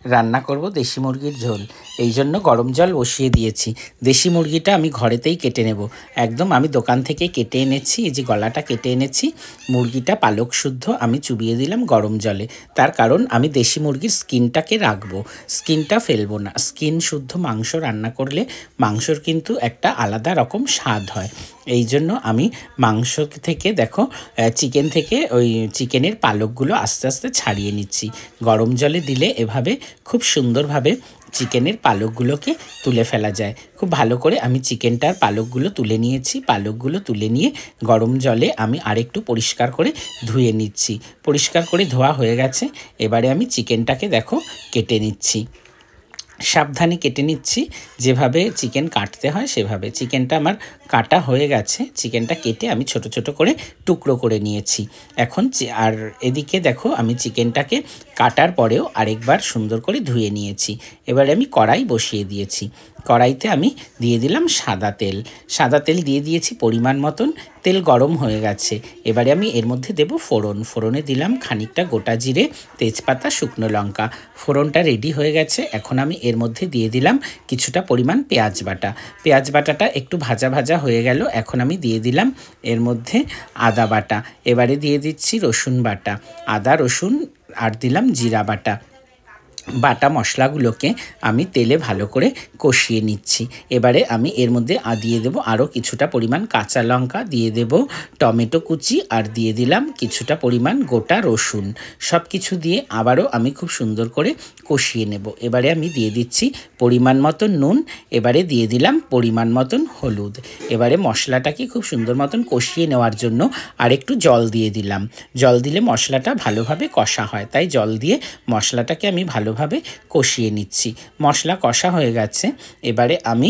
রান্না করব দেশি মুরগির ঝোল। এই জন্য গরম জল বসিয়ে দিয়েছি। দেশি মুরগিটা আমি ঘরেতেই কেটে নেব। একদম আমি দোকান থেকে কেটে এনেছি, এই যে গলাটা কেটে এনেছি। মুরগিটা পালক শুদ্ধ আমি চুবিয়ে দিলাম গরম জলে। তার কারণ আমি দেশি মুরগির স্কিনটাকে রাখবো, স্কিনটা ফেলবো না। স্কিন শুদ্ধ মাংস রান্না করলে মাংসর কিন্তু একটা আলাদা রকম স্বাদ হয়। এই জন্য আমি মাংস থেকে দেখো চিকেন থেকে ওই চিকেনের পালকগুলো আস্তে আস্তে ছাড়িয়ে নিচ্ছি। গরম জলে দিলে এভাবে খুব সুন্দরভাবে চিকেনের পালকগুলোকে তুলে ফেলা যায়। খুব ভালো করে আমি চিকেনটার পালকগুলো তুলে নিয়েছি। পালকগুলো তুলে নিয়ে গরম জলে আমি আরেকটু পরিষ্কার করে ধুয়ে নিচ্ছি। পরিষ্কার করে ধোয়া হয়ে গেছে। এবারে আমি চিকেনটাকে দেখো কেটে নিচ্ছি, সাবধানে কেটে নিচ্ছি। যেভাবে চিকেন কাটতে হয় সেভাবে চিকেনটা আমার কাটা হয়ে গেছে। চিকেনটা কেটে আমি ছোট ছোট করে টুকরো করে নিয়েছি। এখন আর এদিকে দেখো আমি চিকেনটাকে কাটার পরেও আরেকবার সুন্দর করে ধুয়ে নিয়েছি। এবারে আমি কড়াই বসিয়ে দিয়েছি। কড়াইতে আমি দিয়ে দিলাম সাদা তেল। সাদা তেল দিয়ে দিয়েছি পরিমাণ মতন। তেল গরম হয়ে গেছে। এবারে আমি এর মধ্যে দেব ফোড়ন। ফোড়নে দিলাম খানিকটা গোটা জিরে, তেজপাতা, শুকনো লঙ্কা। ফোড়নটা রেডি হয়ে গেছে। এখন আমি এর মধ্যে দিয়ে দিলাম কিছুটা পরিমাণ পেঁয়াজ বাটা। পেঁয়াজ বাটাটা একটু ভাজা ভাজা হয়ে গেল। এখন আমি দিয়ে দিলাম এর মধ্যে আদা বাটা। এবারে দিয়ে দিচ্ছি রসুন বাটা, আদা রসুন, আর দিলাম জিরা বাটা। বাটা মশলাগুলোকে আমি তেলে ভালো করে কষিয়ে নিচ্ছি। এবারে আমি এর মধ্যে দিয়ে দেবো আরও কিছুটা পরিমাণ কাঁচা লঙ্কা, দিয়ে দেব টমেটো কুচি, আর দিয়ে দিলাম কিছুটা পরিমাণ গোটা রসুন। সব কিছু দিয়ে আবারও আমি খুব সুন্দর করে কষিয়ে নেব। এবারে আমি দিয়ে দিচ্ছি পরিমাণ মতন নুন। এবারে দিয়ে দিলাম পরিমাণ মতন হলুদ। এবারে মশলাটাকে খুব সুন্দর মতন কষিয়ে নেওয়ার জন্য আরেকটু জল দিয়ে দিলাম। জল দিলে মশলাটা ভালোভাবে কষা হয়, তাই জল দিয়ে মশলাটাকে আমি ভালোভাবে কষিয়ে নিচ্ছি। মশলা কষা হয়ে গেছে। এবারে আমি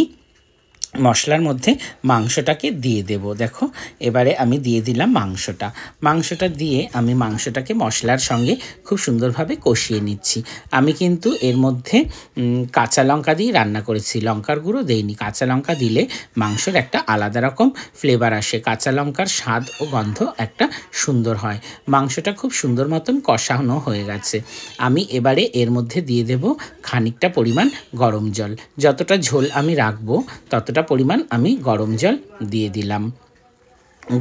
মশলার মধ্যে মাংসটাকে দিয়ে দেব। দেখো এবারে আমি দিয়ে দিলাম মাংসটা দিয়ে আমি মাংসটাকে মশলার সঙ্গে খুব সুন্দরভাবে কষিয়ে নিচ্ছি। আমি কিন্তু এর মধ্যে কাঁচা লঙ্কা দিয়ে রান্না করেছি, লঙ্কার গুঁড়ো দেইনি। কাঁচা লঙ্কা দিলে মাংসের একটা আলাদা রকম ফ্লেভার আসে, কাঁচা লঙ্কার স্বাদ ও গন্ধ একটা সুন্দর হয়। মাংসটা খুব সুন্দর মতন কষানো হয়ে গেছে। আমি এবারে এর মধ্যে দিয়ে দেব খানিকটা পরিমাণ গরম জল। যতটা ঝোল আমি রাখবো ততটা পরিমাণ আমি গরম জল দিয়ে দিলাম।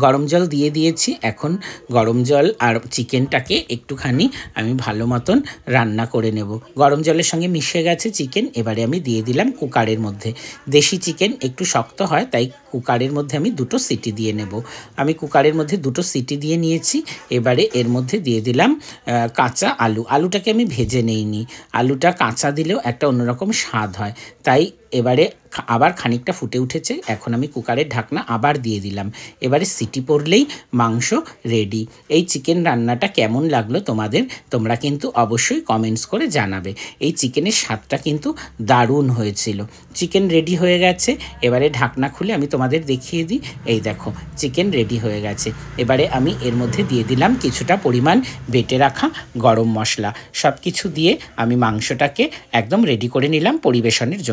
গরম জল দিয়ে দিয়েছি। এখন গরম জল আর চিকেনটাকে একটুখানি আমি ভালো মতন রান্না করে নেব। গরম জলের সঙ্গে মিশে গেছে চিকেন। এবারে আমি দিয়ে দিলাম কুকারের মধ্যে। দেশি চিকেন একটু শক্ত হয়, তাই কুকারের মধ্যে আমি 2টো সিটি দিয়ে নেব। আমি কুকারের মধ্যে 2টো সিটি দিয়ে নিয়েছি। এবারে এর মধ্যে দিয়ে দিলাম কাঁচা আলু। আলুটাকে আমি ভেজে নেইনি। আলুটা কাঁচা দিলেও একটা অন্যরকম স্বাদ হয়, তাই এবারে আবার খানিকটা ফুটে উঠেছে। এখন আমি কুকারের ঢাকনা আবার দিয়ে দিলাম। এবারে সিটি পড়লেই মাংস রেডি। এই চিকেন রান্নাটা কেমন লাগলো তোমাদের, তোমরা কিন্তু অবশ্যই কমেন্টস করে জানাবে। এই চিকেনের স্বাদটা কিন্তু দারুণ হয়েছিল। চিকেন রেডি হয়ে গেছে। এবারে ঢাকনা খুলে আমি তোমাদের দেখিয়ে দিই। এই দেখো চিকেন রেডি হয়ে গেছে। এবারে আমি এর মধ্যে দিয়ে দিলাম কিছুটা পরিমাণ বেটে রাখা গরম মশলা। সব কিছু দিয়ে আমি মাংসটাকে একদম রেডি করে নিলাম পরিবেশনের জন্য।